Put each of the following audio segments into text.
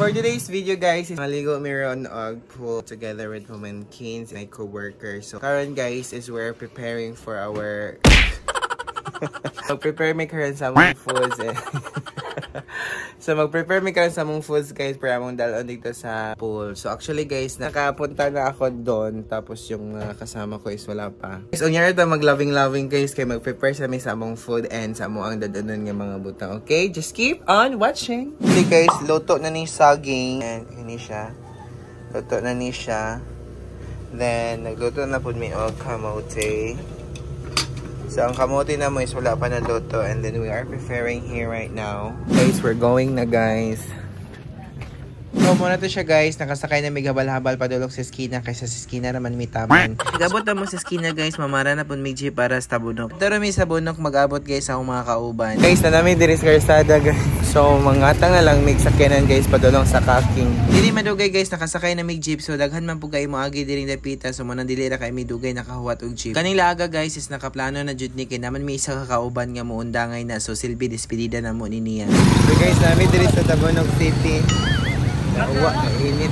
For today's video guys, is maligo meron og pool together with Women Kings, my co-worker. So karon guys is we're preparing for our mag-prepare me karon sa among foods. So mag-prepare me karon sa among foods guys para among dalon dito sa pool. So actually guys, nakapunta na ako doon tapos yung kasama ko is wala pa. Guys, unyara ta mag-loving guys kay mag-prepare sa mi sa among food and sa among dadonon nga mga butang. Okay, just keep on watching. Okay guys, luto na ni saging and ini siya. Luto na ni siya. Then nagluto na pud mi og kamote. So, ang kamote na mo is wala pa na luto. And then, we are preparing here right now. Guys, we're going na guys. So, muna to siya guys. Nakasakay na may habal-habal padulog sa skina. Kaysa sa skina naman may taman. Mag-abot na mo sa skina guys. Mamara na po may jeep para sa tabunok. Pero may sabunok mag-abot guys sa mga kauban. Guys, na namin diri sa karsada guys. So, mangatang na lang may sakyanan guys padulong sa kaking. Dili madugay guys. Nakasakay na may jeep. So, daghan man po kayo moagi diri dapita. So, manang dili ra kay may dugay nakahuwat og jeep. Kaning laaga guys is nakaplano na jud ni kay naman may isa ka kauban nga muundangay na. So, silbi despedida na mo ni niya. So, guys, namin diri sa Tabunok City. Uwa, kainit.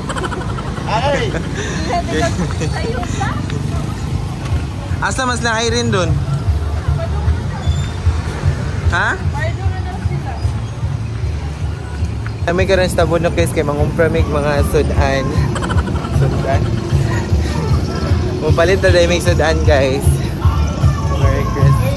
Ay! Asa mas laay rin dun? Ha? Kami karon sa Tabunok guys kay mangumpramig mga sudan. Sudan. Mupalit na dahil may sudan guys. Merry Christmas.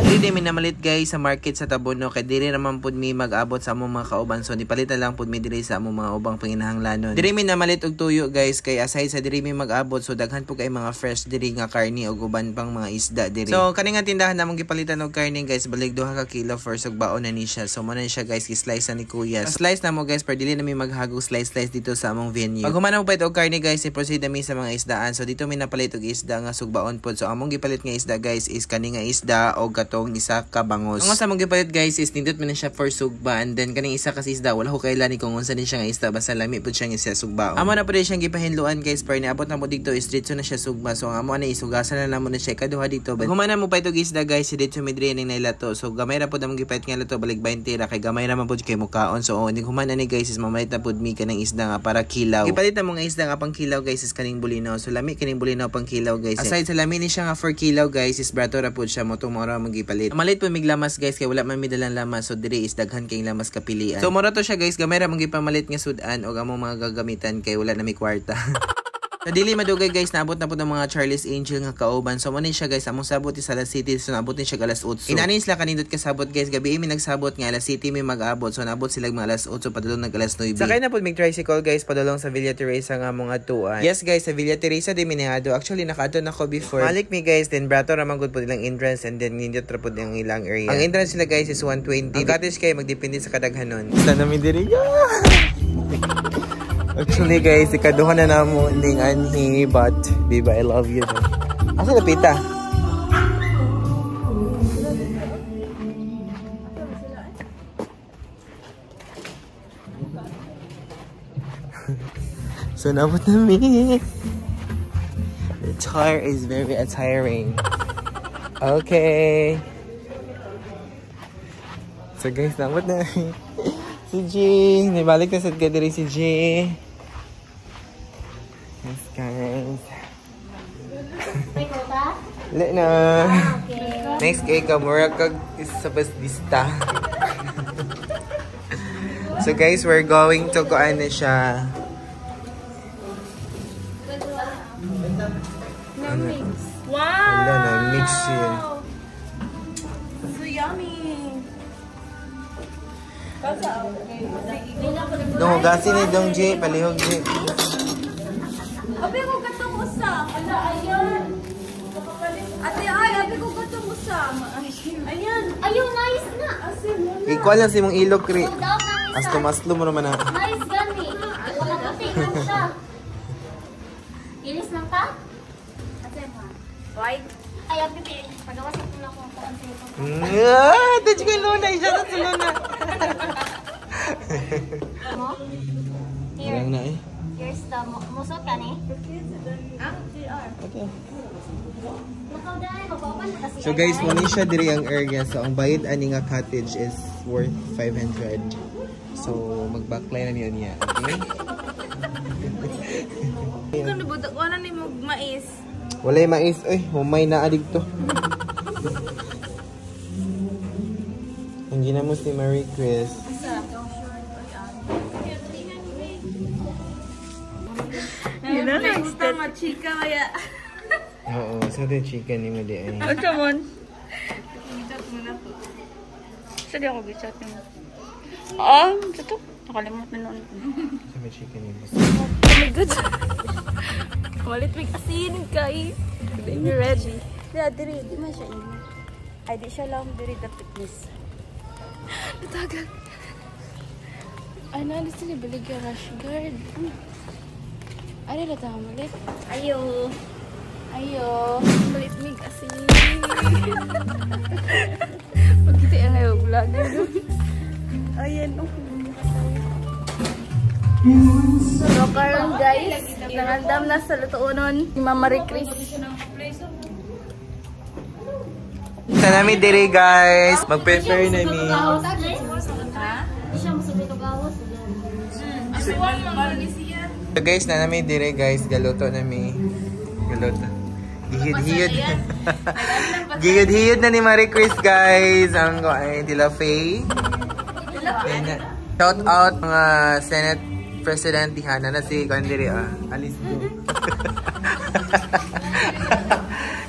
Dili mi namalit guys sa market sa Tabunok kay dili naman pud mi mag-abot sa among mga kauban so nipalitan lang pud mi diri sa among mga ubang panginahanglanon. Diri mi namalit og tuyo guys kay aside sa diri mi mag-abot so daghan pud kay mga fresh diri nga karni og uban pang mga isda diri. So kani nga tindahan namong gipalitan og karni guys balig 2 ka kilo for sugbaon na ni siya. So mo na siya guys i-slice ni kuya. Slice na mo guys per dili na mi maghagog slice dito sa among venue. Pag humana mo pa og karni guys i-proceed na mi sa mga isdaan. So dito mi napalit og isda nga sugbaon pud. So among gipalit nga isda guys is kani nga isda og katong isa ka bangos. Ang sa mong gipalit guys is nindot man siya for sugba and then kaning isa kasi isda wala ko kailan ni kung unsa din siya nga isda basta lami pud siya nga isa sugba. Amo na pud siyang gipahinluan guys per niabot na mo dito is dito na siya sugba. So amo na isugasan na namo na siya kaduha dito. Humana mo pa itog isda guys dito midri ning nailato. So gamay ra pud among gipalit nga lato balik 20 ra kay gamay ra man pud kay mukaon. So ning humana ni guys is mamalit na pud mi kanang isda nga para kilaw. Gipalit na mo nga isda nga pang kilaw guys is kaning bulinaw. So lami kaning bulinaw pang kilaw guys. Aside sa lami ni siya nga for kilaw guys is brato ra pud siya mo tumora mo gipalit. Malit po mig lamas guys kay wala man mi dalang lamas so diri is daghan kay lamas kapilian. So mura to siya guys gamay ra mong gipamalit nga sudan og among mga gagamitan kay wala na mi kwarta. Sa dili madugay guys naabot na po ng mga Charlie's Angel nga kauban. So mo ni siya guys among sabot sa Alas City so naabot ni siya alas 8. Inani sila kanindot kasabot guys gabi mi nagsabot nga Alas City mi mag-abot so naabot sila mga alas 8 padulong nag alas 9. Sakay na pud mig tricycle guys padulong sa Villa Teresa nga mga atuan. Yes guys sa Villa Teresa di minihado. Actually nakaadto na ko before. Malik mi guys then brato ra man gud pud ilang entrance and then nindot ra pud ang ilang area. Ang entrance nila guys is 120. Ang cottage kay magdepende sa kadaghanon. Sa nami diri. Actually guys, ikaduha na namo ning anhi but Biba I love you. Asa napita? So nabot na mi. The chair is very tiring. Okay. So guys, nabot na si G. Nibalik na sa diri si G. Yes guys. Wala na. Next kay kamura kag isa basdista. So guys, we're going to kuan na siya. Na-mix. Wow! Wala na, mix siya. So yummy! Dong hugasin ni Dong J, palihog J. Abi ko katong usa. Ala, ayan. Ate, ay, abi ko katong usa. Ayan. Ayun, nice na. Ikuha lang si mong ilog, Kri. Aslo mo naman na. Nice gani. Pagkaputing lang siya. Inis lang ka? Ate mo. White. Ay, abi, pagawasan ko na kung paano ito. Dito ko Luna, isa na si Luna. Mo? Here. Parang na eh. Here's the musot ka ni. Okay. Nakaw dahil, mapapan kasi. So guys, muna siya diri ang area. So ang bayad ani nga cottage is worth 500. So, mag-backline na niya. Okay? Ito nabudak ko na ni mo mais. Walay mais. Ay, humay na adig to. Ang ginamos ni Marie Chris. Yun na lang. Tama, chika kaya. Oo, sa ito chika ni mo di ay. O, come on. Gichat mo na po. Sali ako gichat mo. Ito. Nakalimutan nun. Sa may chika ni mo. Oh my God. Malit may asin kay. Hindi mo ready. Diri, di man siya ino. Ay, di siya lang diri the fitness. Natagal. Ay, gusto niya balig yung rush guard. Ay, nila tayo malit. Ayo. Malit may asin. Pagkita yung ngayon vlog. Ayan, So karon guys, nangandam na sa lutuonon ni Mama Marie Chris. Sa namin diri guys, mag-prepare na mi. So guys, na namin diri guys, galuto na mi. Galuto. Gihid-hiyod. Gihid-hiyod na ni Marie Chris guys. Ang ay Tila Faye. Shout out mga Senate President Tihana na si Kandiri Alice Go.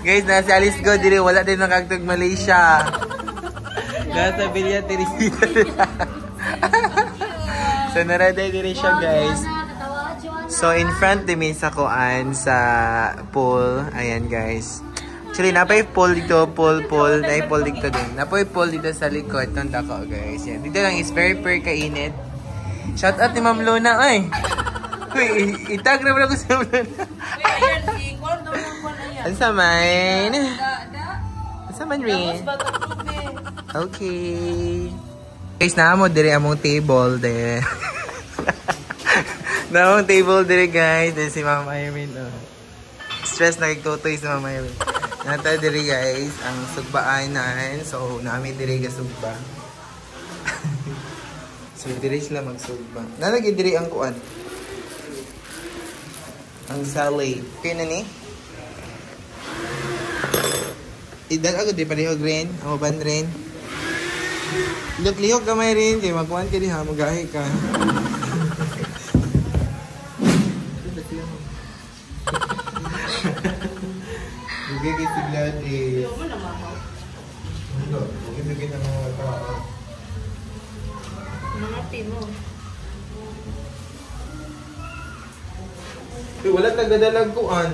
Guys, na si Alice Go diri wala din nakagtug Malaysia. Nasa Villa Teresita. So naraday diri siya guys. So in front din sa kuan sa pool. Ayan guys. Actually napay pool dito, pool, napay pool dito din. Napay pool dito sa likod ng dako guys. Yan. Dito lang is very kainit. Shout out ni Ma'am Luna, ay! Uy, itag na mo ako sa Ma'am Luna. Ano sa man? Ano sa man rin? Okay. Guys, naamo dire among table there. Naamong table dire guys. There si Ma'am Irene. Stress na kagtutoy sa Ma'am Irene. Nata dire guys, ang sugbaanan. So, namin dire ka sugba. So, diri sila magsugba. Nalagay diri ang kuan. Ang salad. Okay na ni? Idan ako di pareho green. Ako ban rin. Lihok gamay rin. Kaya magkuhan ka diha. Magahe ka. Bugay si Glad is... Bugay na mga tao. mo. Uy, wala tagadalag kuan.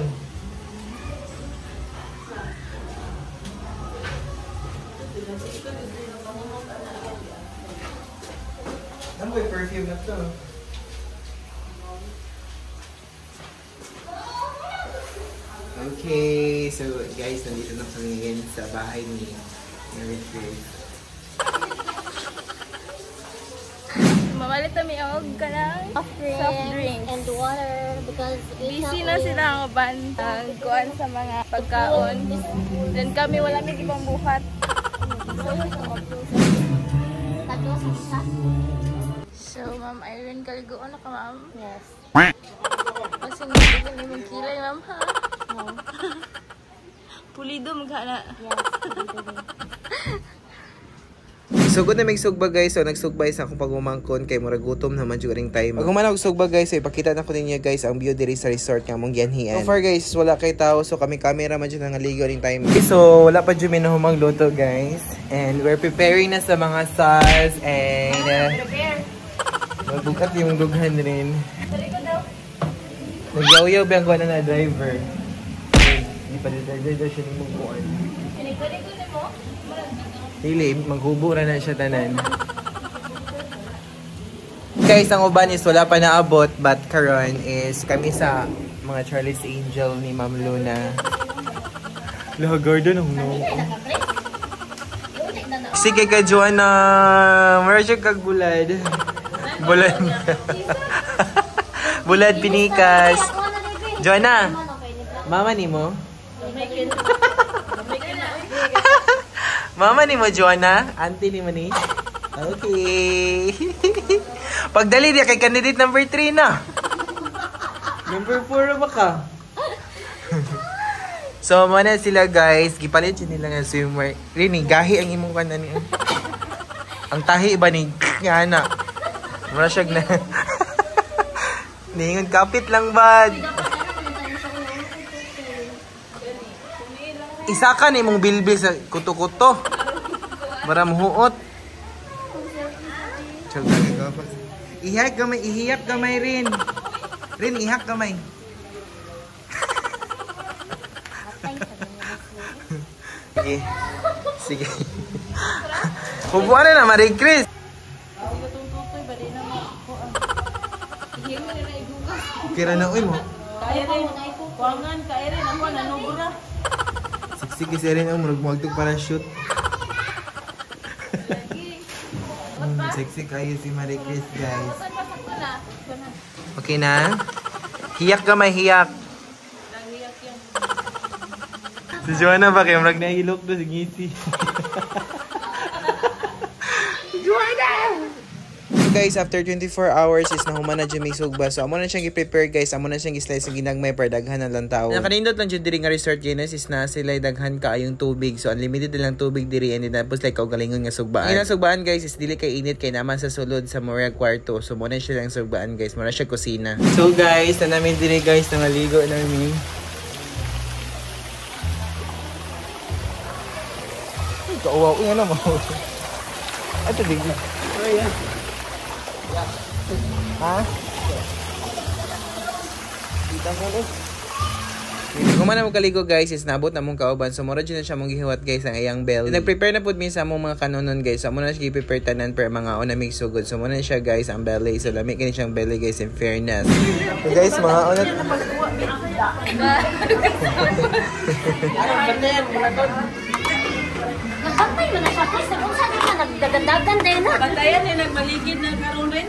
Ano ba yung perfume na to? Okay, so guys, nandito na kami ngayon sa bahay ni Marie Chris. Mamalit kami og kanang soft drinks and water because busy na sila ang uban kuan sa mga pagkaon. Then kami wala may ibang buhat. So, Ma'am Irene, kaligoon na ka, Ma'am? Yes. Kasi hindi ko mong kilay, Ma'am, ha? No. Pulido, maghana. Yes. So good na may sugba guys, so nagsugbay sa akong pagmumangkon kay murag gutom naman during time. Pag human ako sugba guys, so ipakita na ko ninyo guys ang view diri sa resort nga mong gianhian. So far guys, wala kay tao, so kami camera man dyan nga ligo ring time. Okay, so wala pa dyan minahumang luto guys. And we're preparing na sa mga sauce and magbukat yung dughan rin. Nagyaw-yaw ba ang kuha na driver? Hindi pa dito siya ni mong kuhan. Dili, maghubo na siya tanan. Guys, ang uban is wala pa naabot, but karon is kami sa mga Charlie's Angel ni Ma'am Luna. Laha garden ang no. Sige ka, Joanna. Mara siya kag bulad. Bulad. Bulad pinikas. Joanna, mama ni mo? Mama ni mo, Joanna? Auntie ni mo ni? Okay. Pagdali dia kay candidate number 3 na. Number 4 ba ka? So, muna sila guys. Gipalit yun nila nga swimwear. Rini, gahi ang imong kanan niya. Ang tahi ba ni nga na? Mura siya na. Ningon, kapit lang ba? Isa ka ni mong bilbil sa kuto-kuto. Para muhuot. Ihak gamay, ihiyap gamay rin. Rin, ihak gamay. Sige. Sige. Hubuan na na, Marie Chris. Kira na uy mo. Kaya rin. Kuwangan, kaya rin. Ako, nanubura. Siksik kasi rin ang magtug para shoot. Siksik kayo si Marie Chris, guys. Okay na? Hiyak ka, may hiyak. Si Joanna ba kayo? Marag na ilok doon, ngisi. Joanna! Guys, after 24 hours is nahuman na dyan may sugba. So, amo na siyang i-prepare guys. Amo na siyang i-slice ng ginagmay para daghan na lang tao. Nakanindot lang dyan diri nga resort Guinness is na sila daghan ka ayong tubig. So, unlimited na lang tubig diri. And then, tapos like, kaugalingon nga sugbaan. Ang sugbaan guys is dili kay init kay naman sa sulod sa Moria Kwarto. So, muna siya lang sugbaan guys. Muna siya kusina. So, guys, na namin diri guys na maligo namin. Kauwaw, yan naman. Ito din. Ayan. Ha? Dito mo rin. Kung man mo kaligo guys is nabot na mong kauban. So mura dyan na siya mong gihiwat guys ang ayang belly. Nag-prepare na po minsan mong mga kanonon guys. So muna siya i-prepare tanan per mga unamig sugod. So muna siya guys ang belly. So lamig ganit siyang belly guys in fairness. So guys mga unat. Nagbantay mo na siya, Chris. Kung saan ka nagdagandagan din na. Bantayan eh, nagmaligid na karoon rin.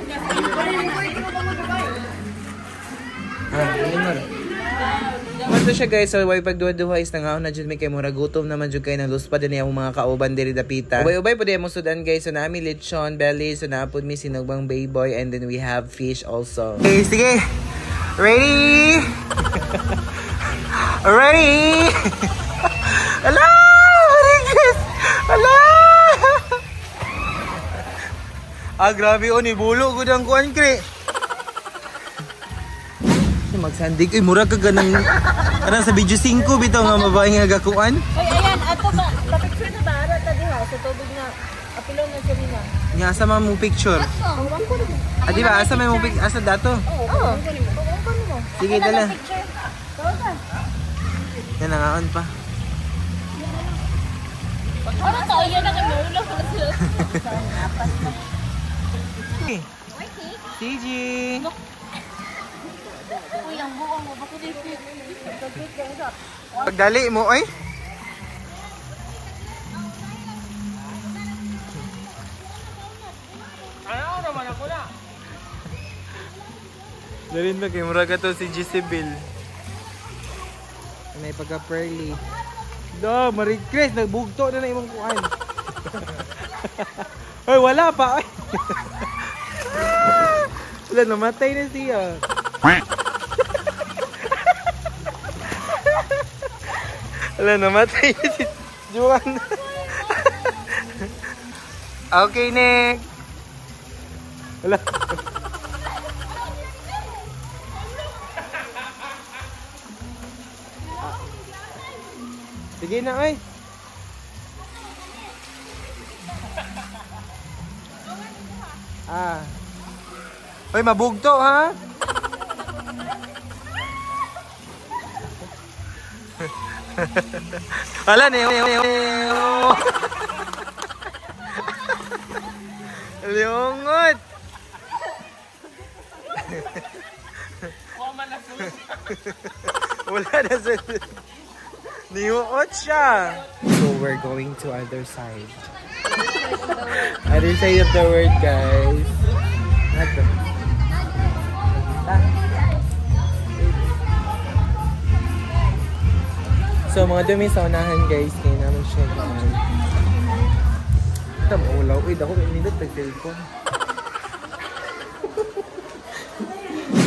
Mato siya guys, so way pagduwa-duwa is nangaon na dyan may kayo mura gutom naman dyan kayo ng luspa din yung mga kauban diri dapita. Ubay-ubay po din mo sudan guys, so nami lechon, belly, so naapod mi sinugbang bayboy, and then we have fish also. Okay, sige! Ready? Ready? Hello! Hala! Ah, grabe o, nibulo ko ng kuwan, kre. Magsandig. Uy, mura ka ganang... Anong sa video 5 bitaw nga mabahay nga gakuan? Ay, ayan. Ato ba? Pa-picture na ba? Ara ta diha sa tubig na apilon na siya nina. Nga, asa man mong picture? Ah, di ba? Asa man mong picture? Asa dato? Oo. Sige, dala. Yan, nangaon pa. Ano tayo yan na kami ulo ko sila. CG! Uy, ang buwang mo. Bakit dito? Pagdali mo, oy! Ano naman ako na? Dalhin na kayo, mura ka to si Jezebel. May pagka-pearly. Do, Marie Chris, nagbugto na imong kuan. Hoy, wala pa. Wala, namatay na siya. Wala, namatay na si Juan. Okay, Nick. Wala. Sige na, ay. Ah. Hoy, mabugto, ha? Wala na, Liungot! Wala na sa... Niuot siya! So we're going to other side. Other side of the world, guys. Nato. So mga dumi sa unahan, guys. Kaya naman siya. Kita mo ulaw. Uy, dako minute tag cellphone.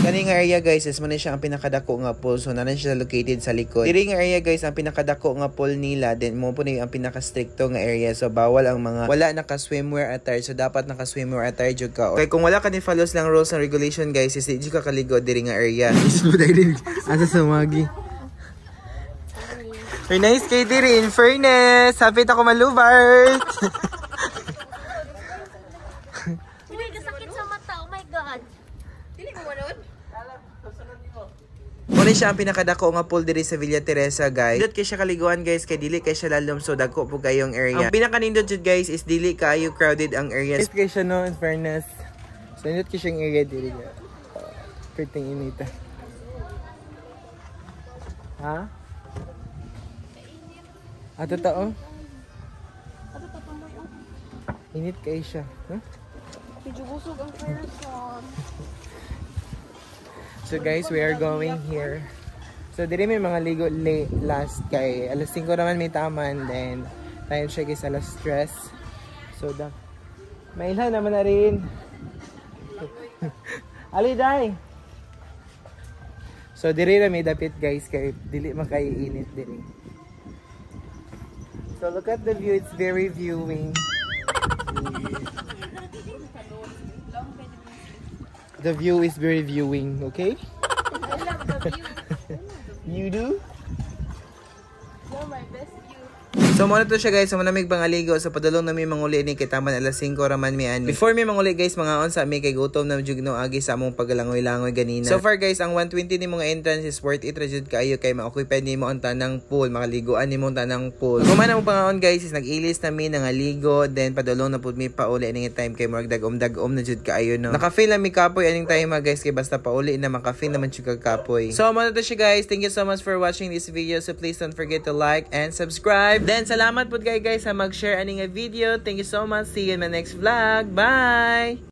Kaning area guys is man siya ang pinakadako nga pool, so nanan siya located sa likod. Diri nga area guys ang pinakadako nga pool nila, then mo po ang pinaka-stricto nga area, so bawal ang mga wala naka-swimwear attire, so dapat naka-swimwear attire jud ka. Okay, kung wala ka ni follows lang rules and regulation guys, is di ka kaligo diri nga area. Asa sumagi. Very nice kay diri, in fairness. Hapit ako malubart. Uy, kasakit sa mata. Oh my God. Dili mo manood? Muna siya ang pinakadako nga pool diri sa Villa Teresa guys. Dili kay siya kaliguan guys, kay dili kay siya lalom, so dagko po kayong area. Ang pinakanindot jud guys is dili kayo crowded ang area. Is kay siya no, in fairness. So indot kay siyang area diri. Perting inita. Ha? Ato tao? Init kay siya. Huh? Medyo busog ang person. So guys, we are going here. So diri may mga ligo last kay alas 5 naman may taman, then time siya guys alas 3. So mailhan naman na rin. Ali day. So diri na may dapit guys kay dili makaiinit diri. So look at the view, it's very viewing. The view is very viewing, okay? I love the view. You do? You're my best view. So muna to siya guys, so manamig pangaligo, so padulong na may manguli ni kitaman alas 5 raman mi ani. Before may manguli guys, mga on sa mi kay gutom na jud no agi sa among pagalangoy-langoy ganina. So far guys, ang 120 ni mga entrance is worth it ra jud kaayo kay ma-occupy nimo ang tanang pool, makaliguan nimo ang tanang pool. Kung man mo pangaon guys, is nag-ilis na mi nangaligo, then padulong na pud mi pauli ning time kay murag dagom-dagom na jud kaayo no. Naka-feel na mi kapoy aning time guys, kay basta pauli na maka-feel naman jud kapoy. So muna to siya guys, thank you so much for watching this video. So please don't forget to like and subscribe. Then salamat po guys sa mag-share aning video. Thank you so much. See you in my next vlog. Bye!